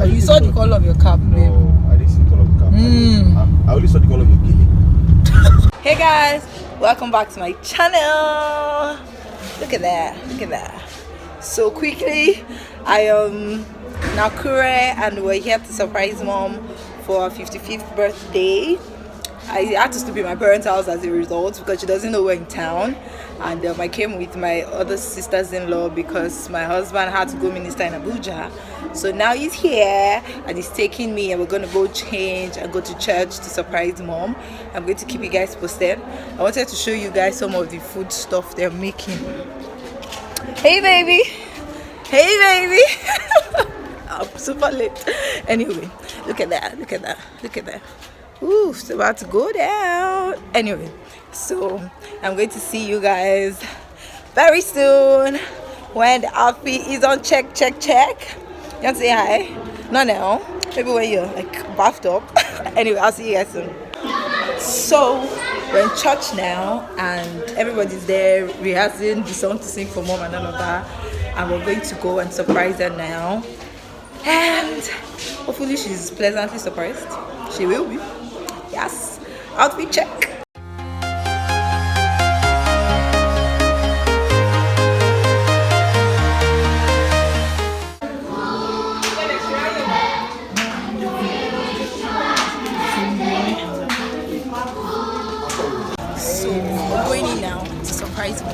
You saw the color of your cap, babe. No, I didn't see the color of the cap. I only saw the color of your gilly. Hey guys, welcome back to my channel. Look at that. So quickly, I am Nakure and we're here to surprise mom for her 55th birthday. I had to sleep in my parents' house as a result because she doesn't know we're in town, and I came with my other sisters-in-law because my husband had to go minister in Abuja. So now he's here and he's taking me, and we're going to go change and go to church to surprise mom. I'm going to keep you guys posted. I wanted to show you guys some of the food stuff they're making. Hey baby, I'm super late. Anyway, look at that. Ooh, it's about to go down. Anyway, so I'm going to see you guys very soon when the outfit is on check. You want to say hi? Not now, maybe when you're like bathed up. Anyway, I'll see you guys soon. So we're in church now and everybody's there rehearsing the song to sing for mom and all of that, and we're going to go and surprise her now, and hopefully she's pleasantly surprised. She will be. Yes, outfit check. So we're going in now to surprise me.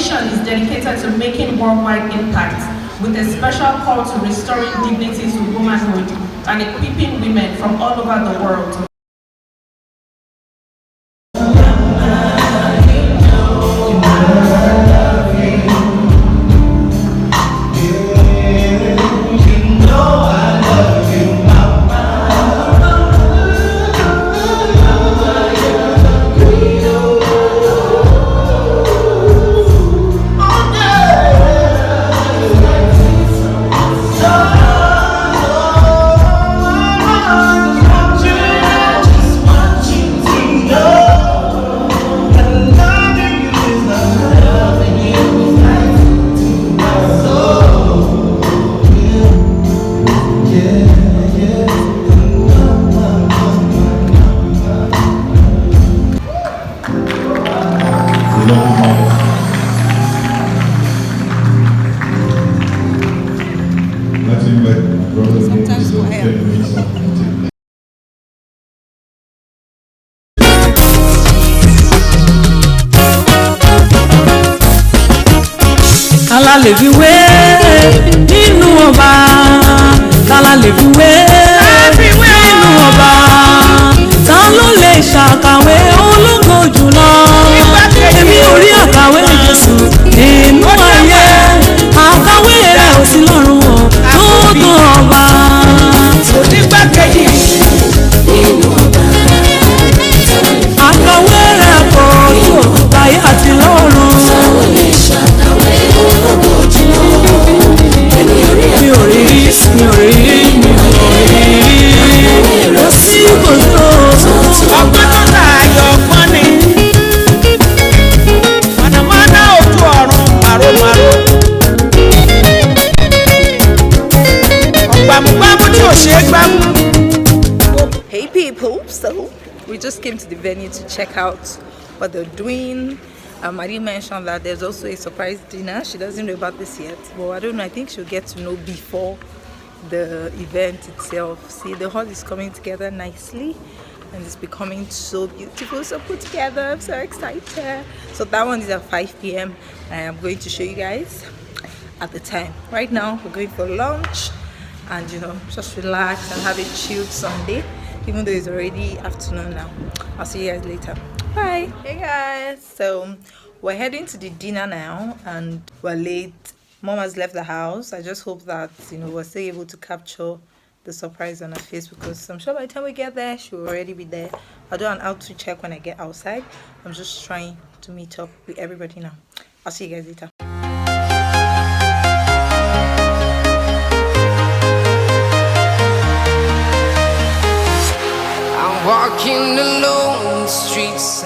Is dedicated to making worldwide impact with a special call to restoring dignity to womanhood and equipping women from all over the world. Tala lè fi wé nínú ọba, tala lè fi wé nínú ọba, ta ló lè ṣàkàwé ológo jùlọ, èmi ò rí àkàwé Jésù nínú ayé, àkàwé rẹ̀ ò sí lọ́run o, tó tó ọba. Onígbàkejì nínú ọba, àkàwé rẹ̀ kò tó láyé àti lọ́run. Mi ò rí lọ sí kòtò ọgbọ́n tó láàyò ọgbọ́n ni mọ̀nàmọ́ná ojú ọ̀run màrómàró ọ̀gbàmùgbàmù tí ò ṣe é gbámú. Hey people, so we just came to the venue to check out what they're doing. I didn't mention that there's also a surprise dinner. She doesn't know about this yet, but I don't know. I think she'll get to know before the event itself. See, the hall is coming together nicely and it's becoming so beautiful, so put together. I'm so excited. So that one is at 5 p.m. I am going to show you guys at the time. Right now we're going for lunch and just relax and have a chilled Sunday, even though it's already afternoon now. I'll see you guys later. Bye. Hey guys, so we're heading to the dinner now and we're late. Mom has left the house. I just hope that we're still able to capture the surprise on her face, because I'm sure by the time we get there she'll already be there. I'll do an outfit check when I get outside. I'm just trying to meet up with everybody now. I'll see you guys later. I'm walking alone the streets.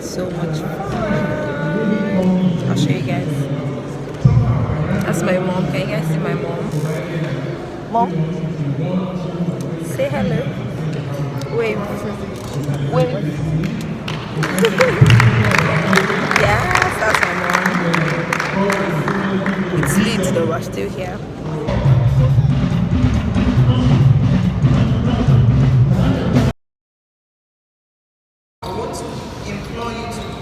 So much fun. I'll show you guys. That's my mom. Can you guys see my mom? Mom, say hello. Wave. Wave. Yes, that's my mom. It's late though, we're still here.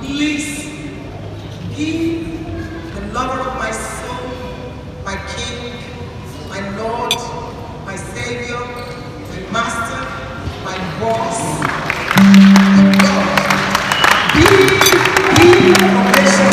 Please give the lover of my soul, my King, my Lord, my Savior, my Master, my boss, my God, be the foundation.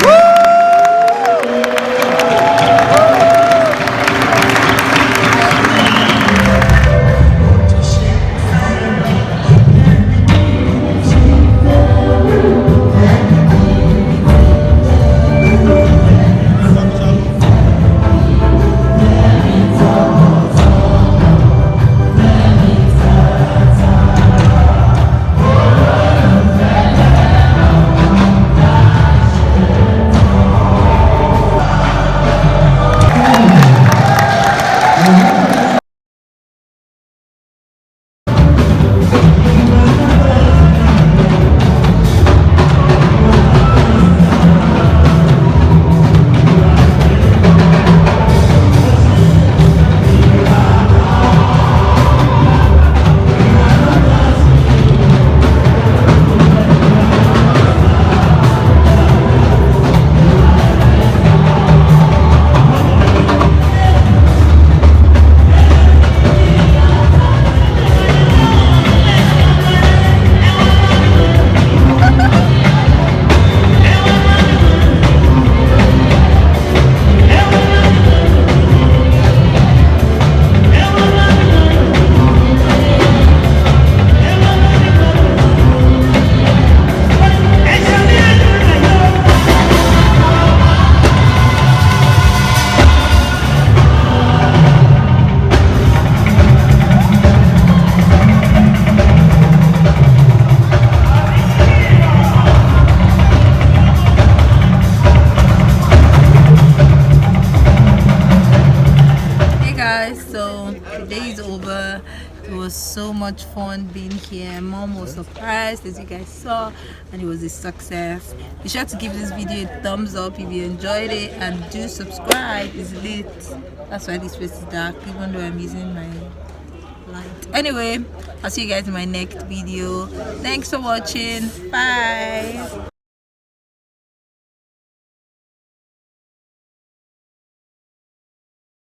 It was so much fun being here. Mom was surprised, as you guys saw, and it was a success. Be sure to give this video a thumbs up if you enjoyed it, and do subscribe. It's lit. That's why this place is dark, even though I'm using my light. Anyway, I'll see you guys in my next video. Thanks for watching. Bye.